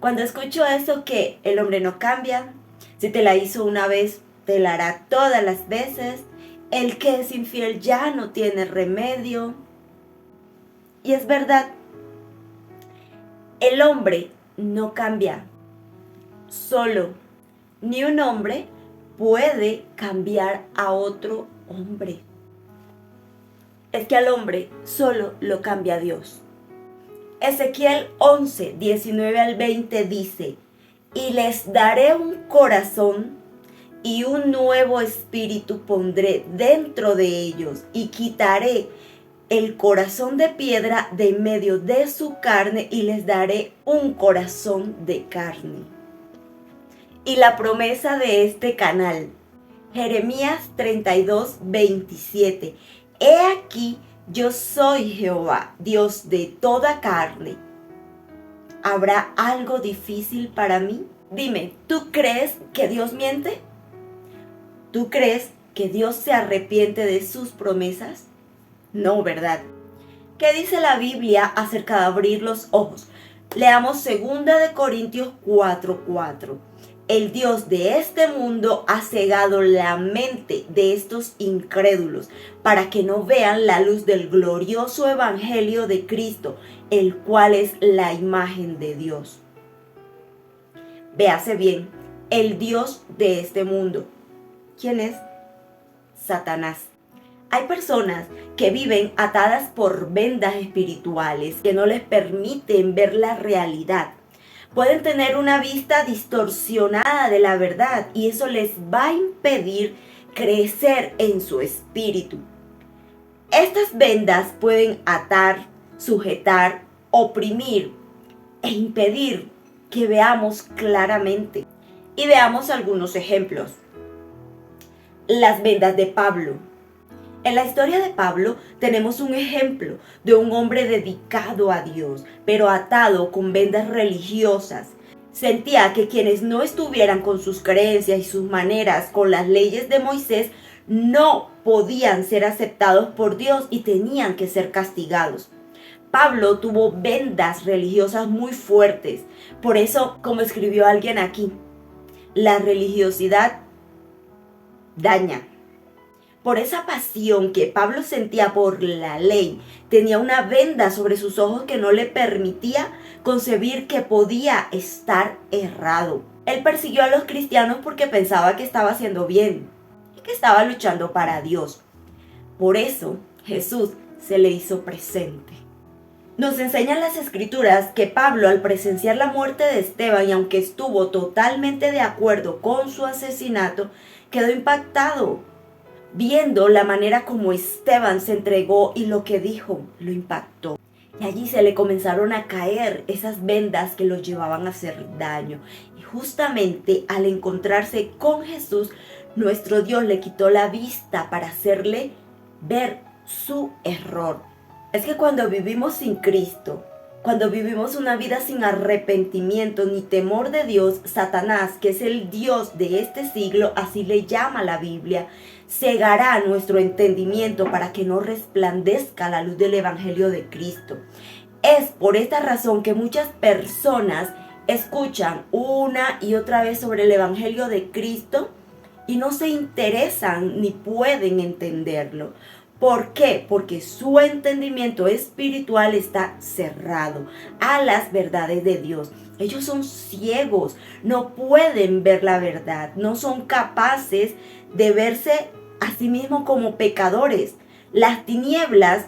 Cuando escucho eso que el hombre no cambia, si te la hizo una vez, te la hará todas las veces, el que es infiel ya no tiene remedio. Y es verdad, el hombre no cambia solo, ni un hombre puede cambiar a otro hombre. Es que al hombre solo lo cambia Dios. Ezequiel 11, 19 al 20 dice: y les daré un corazón y un nuevo espíritu pondré dentro de ellos, y quitaré el corazón de piedra de en medio de su carne, y les daré un corazón de carne. Y la promesa de este canal, Jeremías 32, 27. He aquí, yo soy Jehová, Dios de toda carne. ¿Habrá algo difícil para mí? Dime, ¿tú crees que Dios miente? ¿Tú crees que Dios se arrepiente de sus promesas? No, ¿verdad? ¿Qué dice la Biblia acerca de abrir los ojos? Leamos 2 Corintios 4:4. El Dios de este mundo ha cegado la mente de estos incrédulos para que no vean la luz del glorioso evangelio de Cristo, el cual es la imagen de Dios. Véase bien, el Dios de este mundo. ¿Quién es? Satanás. Hay personas que viven atadas por vendas espirituales que no les permiten ver la realidad. Pueden tener una vista distorsionada de la verdad y eso les va a impedir crecer en su espíritu. Estas vendas pueden atar, sujetar, oprimir e impedir que veamos claramente. Y veamos algunos ejemplos. Las vendas de Pablo. En la historia de Pablo tenemos un ejemplo de un hombre dedicado a Dios, pero atado con vendas religiosas. Sentía que quienes no estuvieran con sus creencias y sus maneras, con las leyes de Moisés, no podían ser aceptados por Dios y tenían que ser castigados. Pablo tuvo vendas religiosas muy fuertes. Por eso, como escribió alguien aquí, la religiosidad daña. Por esa pasión que Pablo sentía por la ley, tenía una venda sobre sus ojos que no le permitía concebir que podía estar errado. Él persiguió a los cristianos porque pensaba que estaba haciendo bien y que estaba luchando para Dios. Por eso Jesús se le hizo presente. Nos enseñan las escrituras que Pablo, al presenciar la muerte de Esteban y aunque estuvo totalmente de acuerdo con su asesinato, quedó impactado. Viendo la manera como Esteban se entregó y lo que dijo, lo impactó. Y allí se le comenzaron a caer esas vendas que los llevaban a hacer daño. Y justamente al encontrarse con Jesús, nuestro Dios le quitó la vista para hacerle ver su error. Es que cuando vivimos sin Cristo, cuando vivimos una vida sin arrepentimiento ni temor de Dios, Satanás, que es el Dios de este siglo, así le llama la Biblia, cegará nuestro entendimiento para que no resplandezca la luz del Evangelio de Cristo. Es por esta razón que muchas personas escuchan una y otra vez sobre el Evangelio de Cristo y no se interesan ni pueden entenderlo. ¿Por qué? Porque su entendimiento espiritual está cerrado a las verdades de Dios. Ellos son ciegos, no pueden ver la verdad, no son capaces de verse a sí mismos como pecadores. Las tinieblas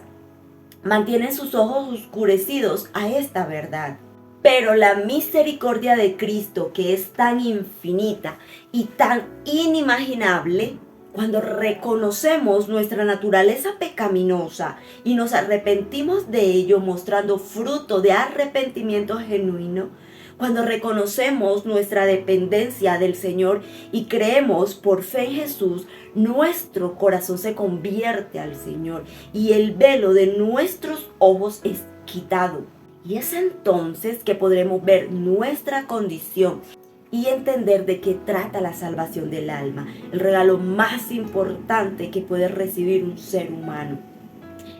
mantienen sus ojos oscurecidos a esta verdad. Pero la misericordia de Cristo, que es tan infinita y tan inimaginable, cuando reconocemos nuestra naturaleza pecaminosa y nos arrepentimos de ello mostrando fruto de arrepentimiento genuino, cuando reconocemos nuestra dependencia del Señor y creemos por fe en Jesús, nuestro corazón se convierte al Señor y el velo de nuestros ojos es quitado. Y es entonces que podremos ver nuestra condición y entender de qué trata la salvación del alma, el regalo más importante que puede recibir un ser humano.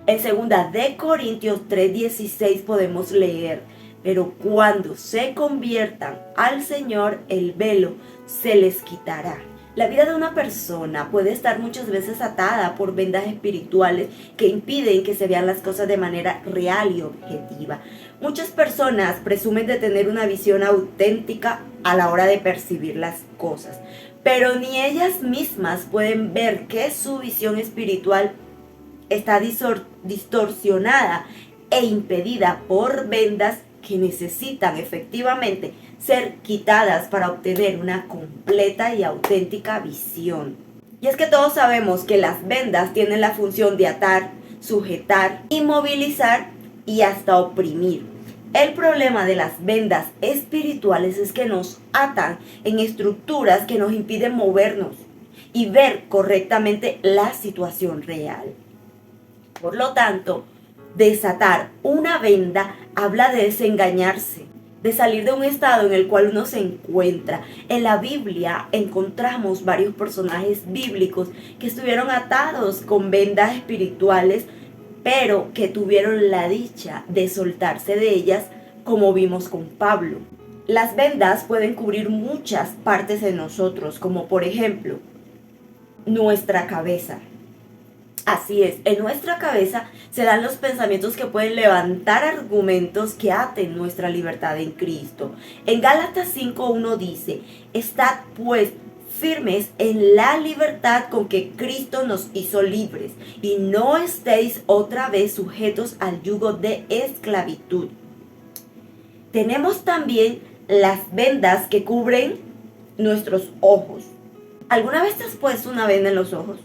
En 2 Corintios 3:16 podemos leer: pero cuando se conviertan al Señor, el velo se les quitará. La vida de una persona puede estar muchas veces atada por vendas espirituales que impiden que se vean las cosas de manera real y objetiva. Muchas personas presumen de tener una visión auténtica a la hora de percibir las cosas, pero ni ellas mismas pueden ver que su visión espiritual está distorsionada e impedida por vendas que necesitan efectivamente ser quitadas para obtener una completa y auténtica visión. Y es que todos sabemos que las vendas tienen la función de atar, sujetar, inmovilizar y hasta oprimir. El problema de las vendas espirituales es que nos atan en estructuras que nos impiden movernos y ver correctamente la situación real. Por lo tanto, desatar una venda habla de desengañarse, de salir de un estado en el cual uno se encuentra. En la Biblia encontramos varios personajes bíblicos que estuvieron atados con vendas espirituales, pero que tuvieron la dicha de soltarse de ellas, como vimos con Pablo. Las vendas pueden cubrir muchas partes de nosotros, como por ejemplo, nuestra cabeza. Así es, en nuestra cabeza se dan los pensamientos que pueden levantar argumentos que aten nuestra libertad en Cristo. En Gálatas 5:1 dice, estad pues firmes en la libertad con que Cristo nos hizo libres, y no estéis otra vez sujetos al yugo de esclavitud. Tenemos también las vendas que cubren nuestros ojos. ¿Alguna vez te has puesto una venda en los ojos?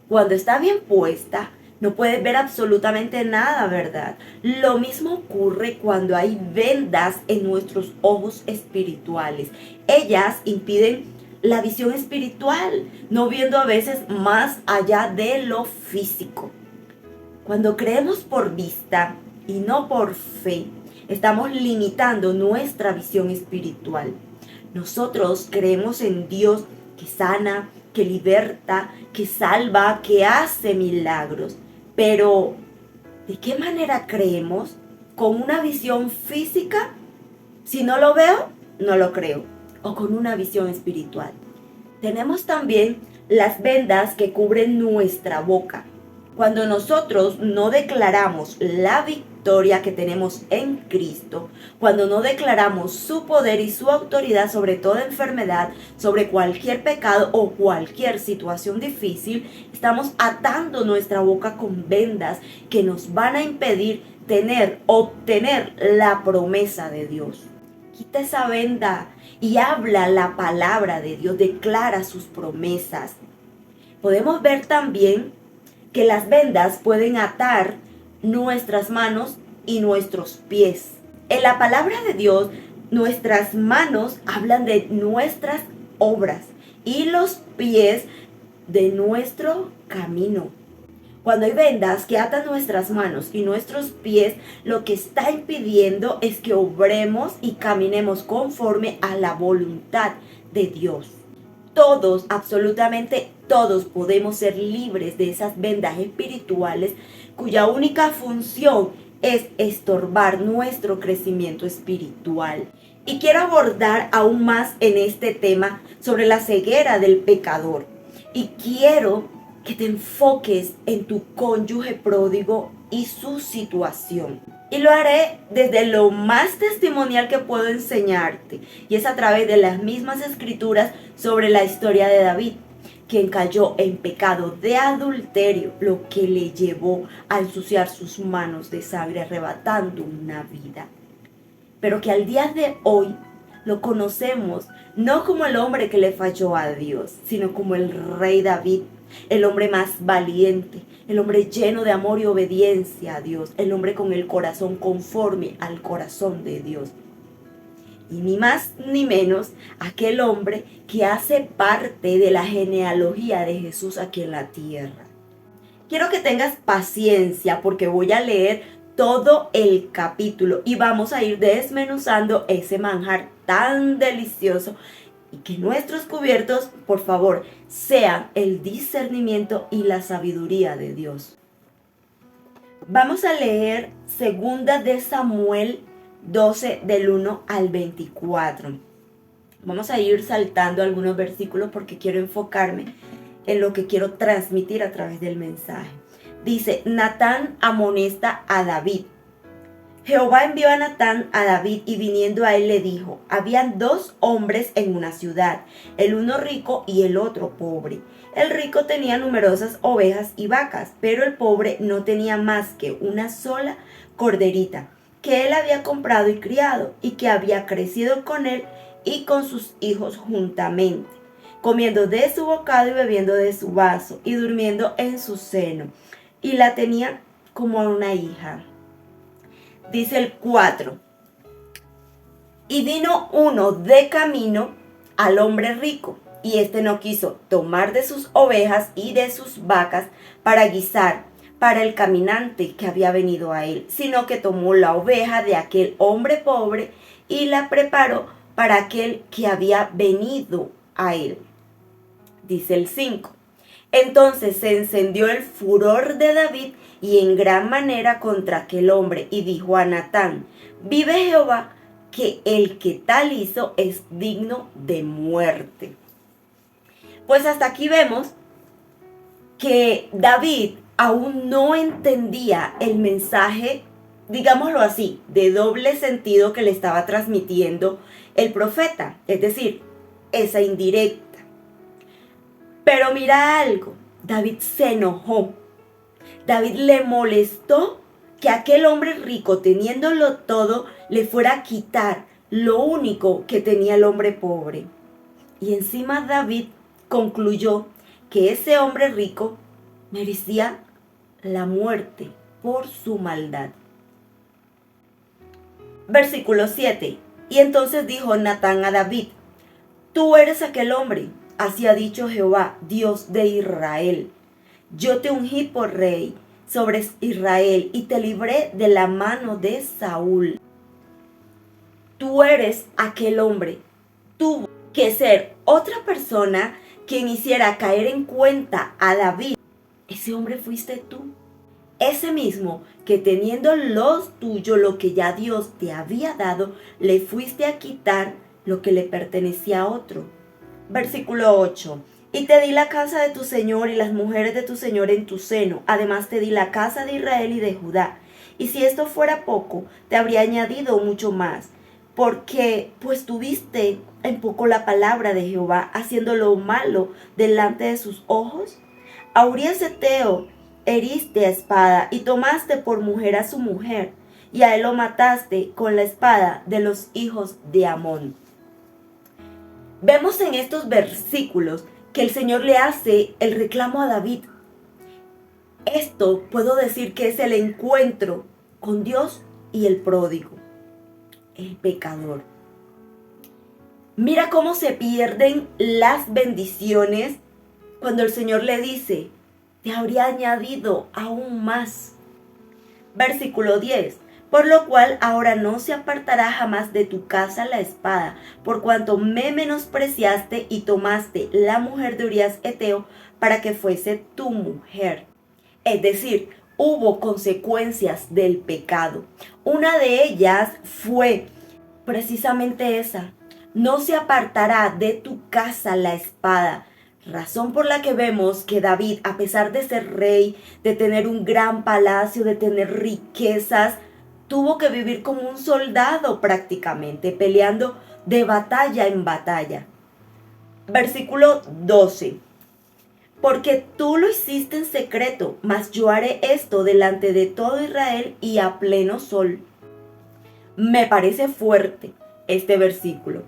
Cuando está bien puesta, no puedes ver absolutamente nada, ¿verdad? Lo mismo ocurre cuando hay vendas en nuestros ojos espirituales. Ellas impiden la visión espiritual, no viendo a veces más allá de lo físico. Cuando creemos por vista y no por fe, estamos limitando nuestra visión espiritual. Nosotros creemos en Dios que sana, que liberta, que salva, que hace milagros. Pero, ¿de qué manera creemos? ¿Con una visión física? Si no lo veo, no lo creo. O con una visión espiritual. Tenemos también las vendas que cubren nuestra boca. Cuando nosotros no declaramos la victoria que tenemos en Cristo, cuando no declaramos su poder y su autoridad sobre toda enfermedad, sobre cualquier pecado o cualquier situación difícil, estamos atando nuestra boca con vendas que nos van a impedir obtener la promesa de Dios. Quita esa venda y habla la palabra de Dios, declara sus promesas. Podemos ver también que las vendas pueden atar nuestras manos y nuestros pies. En la palabra de Dios, nuestras manos hablan de nuestras obras y los pies de nuestro camino. Cuando hay vendas que atan nuestras manos y nuestros pies, lo que está impidiendo es que obremos y caminemos conforme a la voluntad de Dios. Todos, absolutamente todos, podemos ser libres de esas vendas espirituales cuya única función es estorbar nuestro crecimiento espiritual. Y quiero abordar aún más en este tema sobre la ceguera del pecador. Y quiero que te enfoques en tu cónyuge pródigo y su situación. Y lo haré desde lo más testimonial que puedo enseñarte, y es a través de las mismas escrituras sobre la historia de David, quien cayó en pecado de adulterio, lo que le llevó a ensuciar sus manos de sangre, arrebatando una vida. Pero que al día de hoy lo conocemos no como el hombre que le falló a Dios, sino como el rey David, el hombre más valiente, el hombre lleno de amor y obediencia a Dios, el hombre con el corazón conforme al corazón de Dios. Y ni más ni menos aquel hombre que hace parte de la genealogía de Jesús aquí en la tierra. Quiero que tengas paciencia porque voy a leer todo el capítulo y vamos a ir desmenuzando ese manjar tan delicioso, y que nuestros cubiertos, por favor, sean el discernimiento y la sabiduría de Dios. Vamos a leer 2 de Samuel 12 del 1 al 24. Vamos a ir saltando algunos versículos porque quiero enfocarme en lo que quiero transmitir a través del mensaje. Dice, Natán amonesta a David. Jehová envió a Natán a David y viniendo a él le dijo, habían 2 hombres en una ciudad, el uno rico y el otro pobre. El rico tenía numerosas ovejas y vacas, pero el pobre no tenía más que una sola corderita, que él había comprado y criado, y que había crecido con él y con sus hijos juntamente, comiendo de su bocado y bebiendo de su vaso, y durmiendo en su seno, y la tenía como a una hija. Dice el 4. Y vino uno de camino al hombre rico, y éste no quiso tomar de sus ovejas y de sus vacas para guisar para el caminante que había venido a él, sino que tomó la oveja de aquel hombre pobre y la preparó para aquel que había venido a él. Dice el 5. Entonces se encendió el furor de David y en gran manera contra aquel hombre, y dijo a Natán, vive Jehová, que el que tal hizo es digno de muerte. Pues hasta aquí vemos que David aún no entendía el mensaje, digámoslo así, de doble sentido que le estaba transmitiendo el profeta, es decir, esa indirecta. Pero mira algo, David se enojó. David le molestó que aquel hombre rico, teniéndolo todo, le fuera a quitar lo único que tenía el hombre pobre. Y encima David concluyó que ese hombre rico merecía la muerte por su maldad. Versículo 7. Y entonces dijo Natán a David, tú eres aquel hombre, así ha dicho Jehová, Dios de Israel. Yo te ungí por rey sobre Israel y te libré de la mano de Saúl. Tú eres aquel hombre. Tuvo que ser otra persona quien hiciera caer en cuenta a David. Ese hombre fuiste tú. Ese mismo que teniendo lo tuyo, lo que ya Dios te había dado, le fuiste a quitar lo que le pertenecía a otro. Versículo 8. Y te di la casa de tu Señor y las mujeres de tu Señor en tu seno. Además te di la casa de Israel y de Judá. Y si esto fuera poco, te habría añadido mucho más. Porque pues tuviste en poco la palabra de Jehová, haciendo lo malo delante de sus ojos. A Urías Eteo heriste a espada y tomaste por mujer a su mujer, y a él lo mataste con la espada de los hijos de Amón. Vemos en estos versículos que el Señor le hace el reclamo a David. Esto puedo decir que es el encuentro con Dios y el pródigo, el pecador. Mira cómo se pierden las bendiciones cuando el Señor le dice, te habría añadido aún más. Versículo 10. Por lo cual ahora no se apartará jamás de tu casa la espada, por cuanto me menospreciaste y tomaste la mujer de Urías Eteo para que fuese tu mujer. Es decir, hubo consecuencias del pecado. Una de ellas fue precisamente esa. No se apartará de tu casa la espada. Razón por la que vemos que David, a pesar de ser rey, de tener un gran palacio, de tener riquezas, tuvo que vivir como un soldado prácticamente, peleando de batalla en batalla. Versículo 12. Porque tú lo hiciste en secreto, mas yo haré esto delante de todo Israel y a pleno sol. Me parece fuerte este versículo.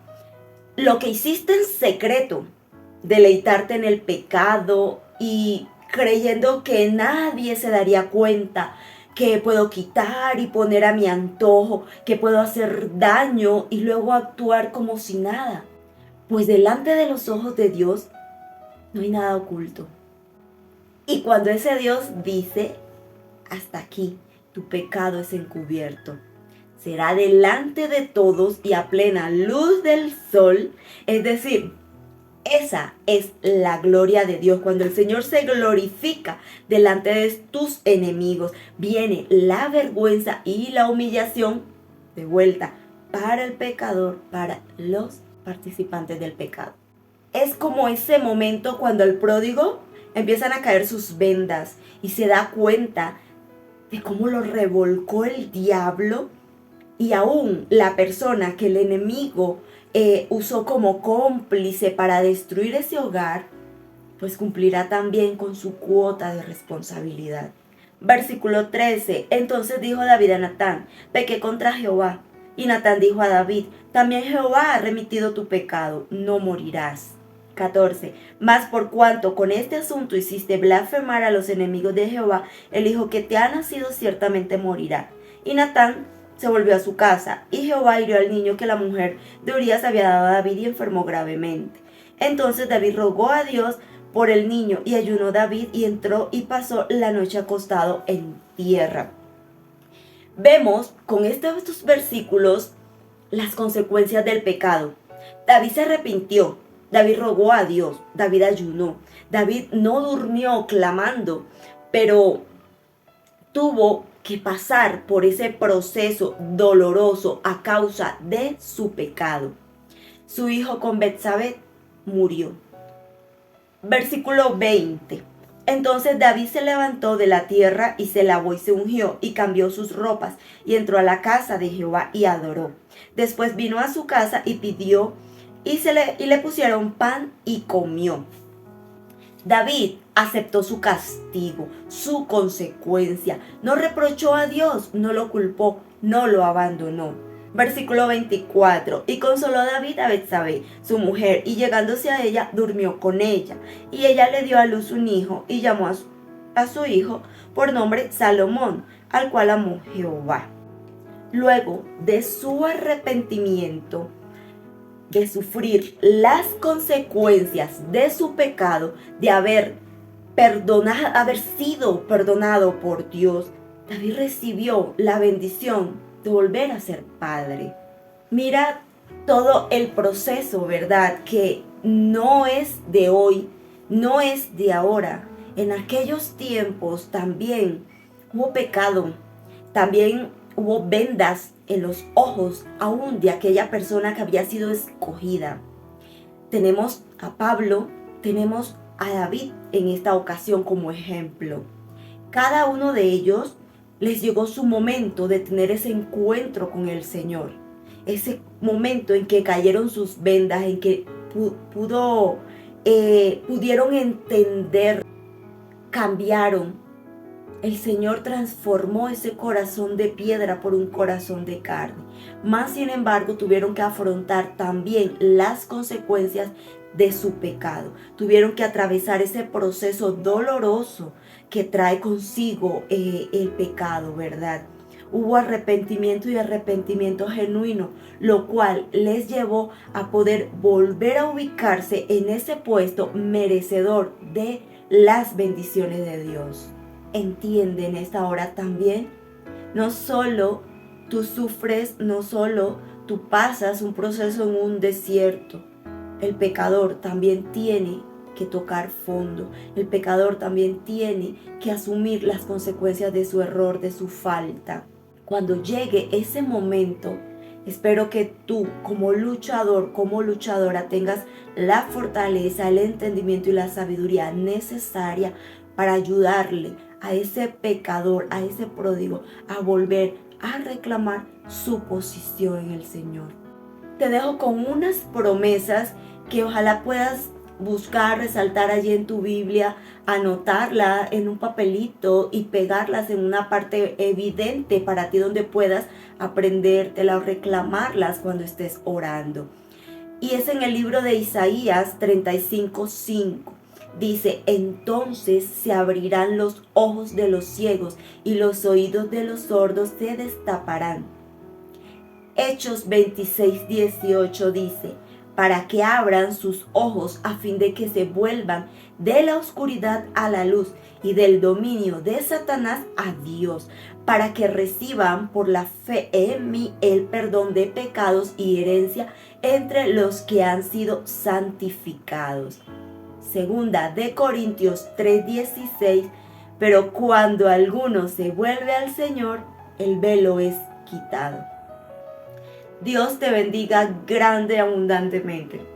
Lo que hiciste en secreto, deleitarte en el pecado y creyendo que nadie se daría cuenta, que puedo quitar y poner a mi antojo, que puedo hacer daño y luego actuar como si nada. Pues delante de los ojos de Dios no hay nada oculto. Y cuando ese Dios dice, hasta aquí, tu pecado es encubierto, será delante de todos y a plena luz del sol, es decir, esa es la gloria de Dios. Cuando el Señor se glorifica delante de tus enemigos, viene la vergüenza y la humillación de vuelta para el pecador, para los participantes del pecado. Es como ese momento cuando el pródigo empiezan a caer sus vendas y se da cuenta de cómo lo revolcó el diablo, y aún la persona que el enemigo usó como cómplice para destruir ese hogar, pues cumplirá también con su cuota de responsabilidad. Versículo 13. Entonces dijo David a Natán: pequé contra Jehová. Y Natán dijo a David: también Jehová ha remitido tu pecado, no morirás. 14. Mas por cuanto con este asunto hiciste blasfemar a los enemigos de Jehová, el hijo que te ha nacido ciertamente morirá. Y Natán se volvió a su casa, y Jehová hirió al niño que la mujer de Urías había dado a David y enfermó gravemente. Entonces David rogó a Dios por el niño, y ayunó David y entró y pasó la noche acostado en tierra. Vemos con estos versículos las consecuencias del pecado. David se arrepintió, David rogó a Dios, David ayunó, David no durmió clamando, pero tuvo que pasar por ese proceso doloroso a causa de su pecado. Su hijo con Betsabé murió. Versículo 20. Entonces David se levantó de la tierra y se lavó y se ungió y cambió sus ropas y entró a la casa de Jehová y adoró. Después vino a su casa y pidió y le pusieron pan y comió. David aceptó su castigo, su consecuencia. No reprochó a Dios, no lo culpó, no lo abandonó. Versículo 24. Y consoló David a Betsabé, su mujer, y llegándose a ella, durmió con ella. Y ella le dio a luz un hijo, y llamó a su hijo por nombre Salomón, al cual amó Jehová. Luego de su arrepentimiento, de sufrir las consecuencias de su pecado, de haber sido perdonado por Dios, David recibió la bendición de volver a ser padre. Mira todo el proceso, ¿verdad? Que no es de hoy, no es de ahora. En aquellos tiempos también hubo pecado, también hubo vendas en los ojos aún de aquella persona que había sido escogida. Tenemos a Pablo, tenemos a David en esta ocasión como ejemplo. Cada uno de ellos les llegó su momento de tener ese encuentro con el Señor. Ese momento en que cayeron sus vendas, en que pudieron entender, cambiaron. El Señor transformó ese corazón de piedra por un corazón de carne. Más sin embargo, tuvieron que afrontar también las consecuencias de su pecado. Tuvieron que atravesar ese proceso doloroso que trae consigo el pecado, ¿verdad? Hubo arrepentimiento y arrepentimiento genuino, lo cual les llevó a poder volver a ubicarse en ese puesto merecedor de las bendiciones de Dios. Entiende en esta hora también, no solo tú sufres, no solo tú pasas un proceso en un desierto. El pecador también tiene que tocar fondo. El pecador también tiene que asumir las consecuencias de su error, de su falta. Cuando llegue ese momento, espero que tú como luchador, como luchadora, tengas la fortaleza, el entendimiento y la sabiduría necesaria para ayudarle a ese pecador, a ese pródigo, a volver a reclamar su posición en el Señor. Te dejo con unas promesas que ojalá puedas buscar, resaltar allí en tu Biblia, anotarla en un papelito y pegarlas en una parte evidente para ti donde puedas aprendértela o reclamarlas cuando estés orando. Y es en el libro de Isaías 35:5. Dice: entonces se abrirán los ojos de los ciegos y los oídos de los sordos se destaparán. Hechos 26:18 dice: para que abran sus ojos a fin de que se vuelvan de la oscuridad a la luz y del dominio de Satanás a Dios, para que reciban por la fe en mí el perdón de pecados y herencia entre los que han sido santificados. Segunda de Corintios 3:16, pero cuando alguno se vuelve al Señor, el velo es quitado. Dios te bendiga grande y abundantemente.